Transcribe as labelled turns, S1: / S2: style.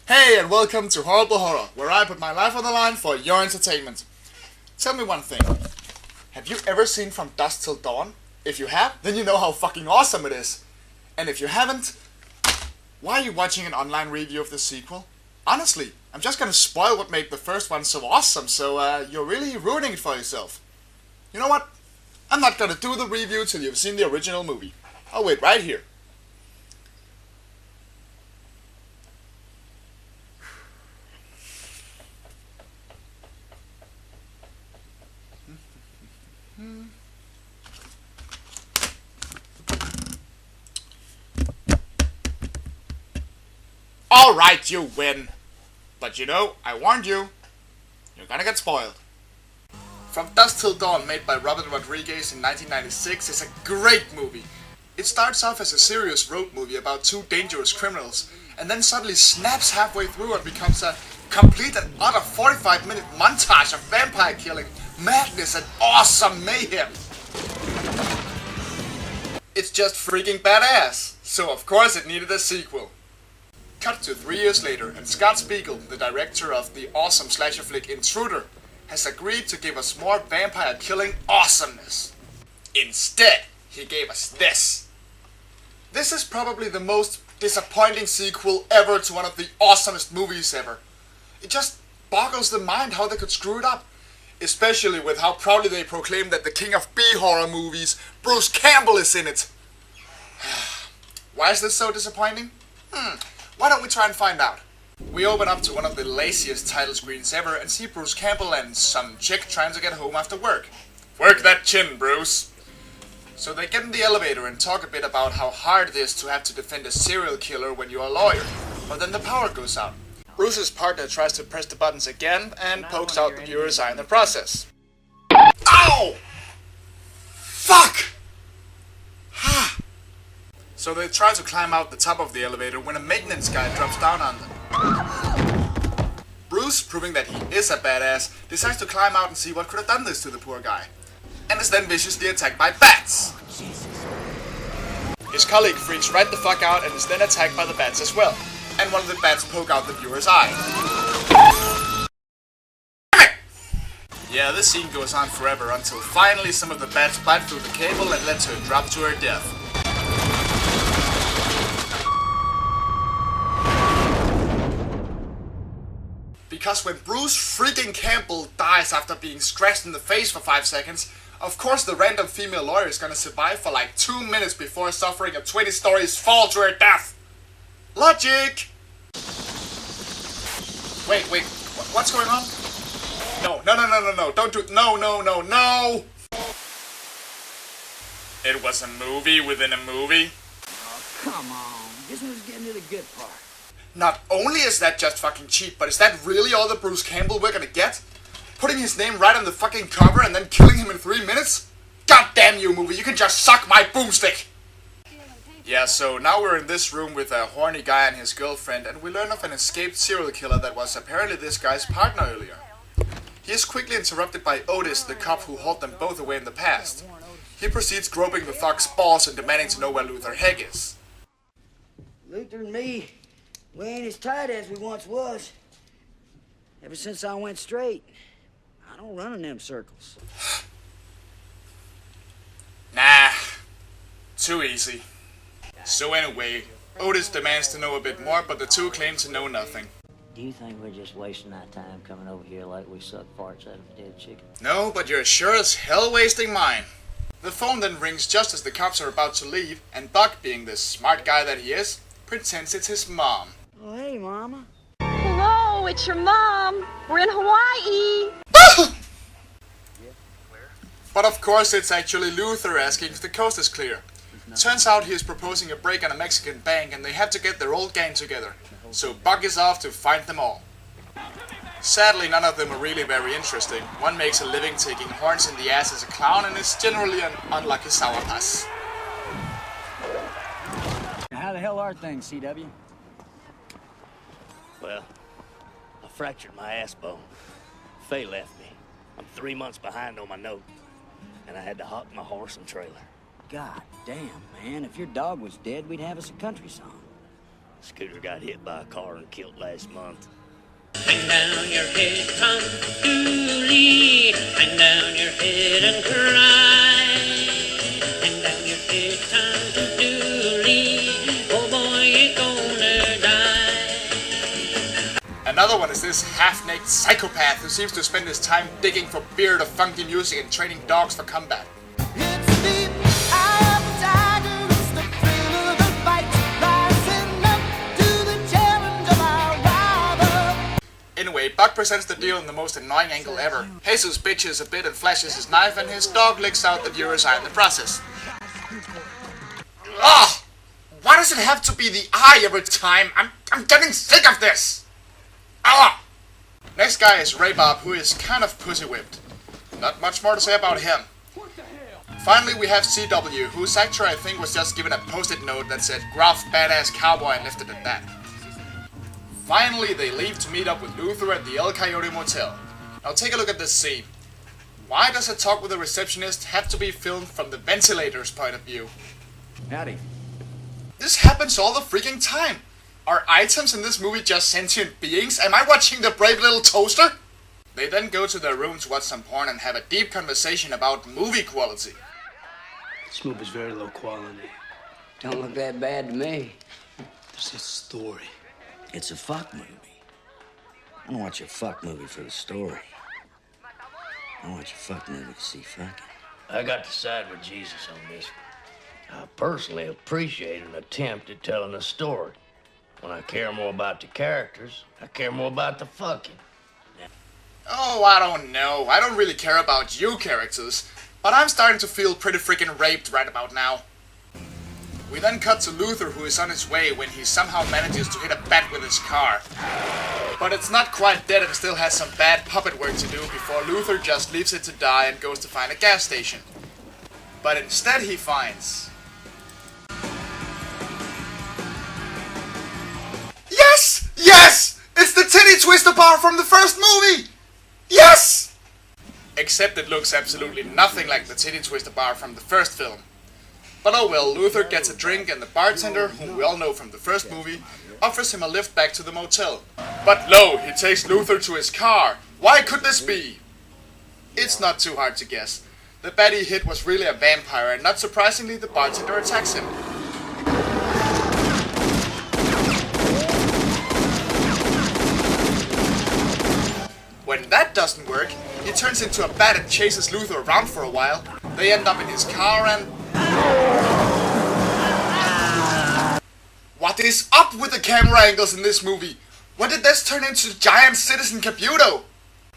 S1: Hey, and welcome to Horrible Horror, where I put my life on the line for your entertainment. Tell me one thing. Have you ever seen From Dusk Till Dawn? If you have, then you know how fucking awesome it is. And if you haven't, why are you watching an online review of the sequel? Honestly, I'm just gonna spoil what made the first one so awesome, so you're really ruining it for yourself. You know what? I'm not gonna do the review till you've seen the original movie. I'll wait right here. Alright, you win. But you know, I warned you. You're gonna get spoiled. From Dusk Till Dawn, made by Robert Rodriguez in 1996, is a great movie. It starts off as a serious road movie about two dangerous criminals, and then suddenly snaps halfway through and becomes a complete and utter 45-minute montage of vampire killing, madness, and awesome mayhem. It's just freaking badass, so of course it needed a sequel. Cut to 3 years later, and Scott Spiegel, the director of the awesome slasher flick Intruder, has agreed to give us more vampire killing awesomeness. Instead, he gave us this. This is probably the most disappointing sequel ever to one of the awesomest movies ever. It just boggles the mind how they could screw it up. Especially with how proudly they proclaim that the king of B-horror movies, Bruce Campbell, is in it. Why is this so disappointing? Why don't we try and find out? We open up to one of the laziest title screens ever and see Bruce Campbell and some chick trying to get home after work. Work that chin, Bruce! So they get in the elevator and talk a bit about how hard it is to have to defend a serial killer when you're a lawyer. But then the power goes out. Bruce's partner tries to press the buttons again and pokes out the viewer's eye in the process. Ow! Fuck! So they try to climb out the top of the elevator when a maintenance guy drops down on them. Bruce, proving that he is a badass, decides to climb out and see what could have done this to the poor guy, and is then viciously attacked by bats. His colleague freaks right the fuck out and is then attacked by the bats as well, and one of the bats poke out the viewer's eye. Yeah, this scene goes on forever until finally some of the bats bite through the cable and led to a drop to her death. Because when Bruce freaking Campbell dies after being scratched in the face for 5 seconds, of course the random female lawyer is gonna survive for like 2 minutes before suffering a 20 stories fall to her death. Logic! Wait, what's going on? No, don't do it, no! It was a movie within a movie?
S2: Oh, come on, this one's getting to the good part.
S1: Not only is that just fucking cheap, but is that really all the Bruce Campbell we're gonna get? Putting his name right on the fucking cover and then killing him in 3 minutes? God damn you, movie, you can just suck my boomstick! Yeah, so now we're in this room with a horny guy and his girlfriend, and we learn of an escaped serial killer that was apparently this guy's partner earlier. He is quickly interrupted by Otis, the cop who hauled them both away in the past. He proceeds groping the thug's balls and demanding to know where Luther Hegg is.
S2: Luther and me, we ain't as tight as we once was. Ever since I went straight, I don't run in them circles.
S1: Nah, too easy. So anyway, Otis demands to know a bit more, but the two claim to know nothing.
S2: Do you think we're just wasting our time coming over here like we suck farts out of a dead chicken?
S1: No, but you're sure as hell wasting mine. The phone then rings just as the cops are about to leave, and Buck, being the smart guy that he is, pretends it's his mom.
S2: Oh, hey, Mama.
S3: Hello, it's your mom. We're in Hawaii.
S1: But of course it's actually Luther asking if the coast is clear. Turns out he is proposing a break on a Mexican bank and they have to get their old gang together. So Buck is off to find them all. Sadly, none of them are really very interesting. One makes a living taking horns in the ass as a clown and is generally an unlucky sourpuss.
S2: How the hell are things, CW?
S4: Well, I fractured my ass bone. Faye left me. I'm 3 months behind on my note. And I had to hawk my horse and trailer.
S2: God damn, man. If your dog was dead, we'd have us a country song.
S4: Scooter got hit by a car and killed last month.
S5: Hang down your head, Tom Dooley. Hang down your head and cry. Hang down your head, Tom Dooley. Oh boy, you're gonna die.
S1: Another one is this half-naked psychopath who seems to spend his time digging for beer to funky music and training dogs for combat. Anyway, Buck presents the deal in the most annoying angle ever. Jesus bitches a bit and flashes his knife, and his dog licks out the viewers eye in the process. Ugh! Why does it have to be the eye every time? I'm getting sick of this! Ugh! Next guy is Eshbaal, who is kind of pussy whipped. Not much more to say about him. Finally, we have CW, whose actor I think was just given a post-it note that said gruff, badass cowboy and left it at that. Finally, they leave to meet up with Luther at the El Coyote Motel. Now take a look at this scene. Why does a talk with a receptionist have to be filmed from the ventilator's point of view?
S2: Howdy.
S1: This happens all the freaking time. Are items in this movie just sentient beings? Am I watching The Brave Little Toaster? They then go to their room to watch some porn and have a deep conversation about movie quality.
S6: This movie's very low quality.
S2: Don't look that bad to me.
S6: This is a story.
S2: It's a fuck movie. I don't watch a fuck movie for the story. I watch a fuck movie to see fucking.
S4: I got to side with Jesus on this one. I personally appreciate an attempt at telling a story. When I care more about the characters, I care more about the fucking.
S1: Oh, I don't know. I don't really care about you characters, but I'm starting to feel pretty freaking raped right about now. We then cut to Luther, who is on his way when he somehow manages to hit a bat with his car. But it's not quite dead and still has some bad puppet work to do before Luther just leaves it to die and goes to find a gas station. But instead he finds... Yes! Yes! It's the titty twister bar from the first movie! Yes! Except it looks absolutely nothing like the titty twister bar from the first film. But oh well, Luther gets a drink and the bartender, whom we all know from the first movie, offers him a lift back to the motel. But lo, he takes Luther to his car. Why could this be? It's not too hard to guess. The bat he hit was really a vampire, and not surprisingly the bartender attacks him. When that doesn't work, he turns into a bat and chases Luther around for a while. They end up in his car and... What is up with the camera angles in this movie? When did this turn into giant Citizen Caputo?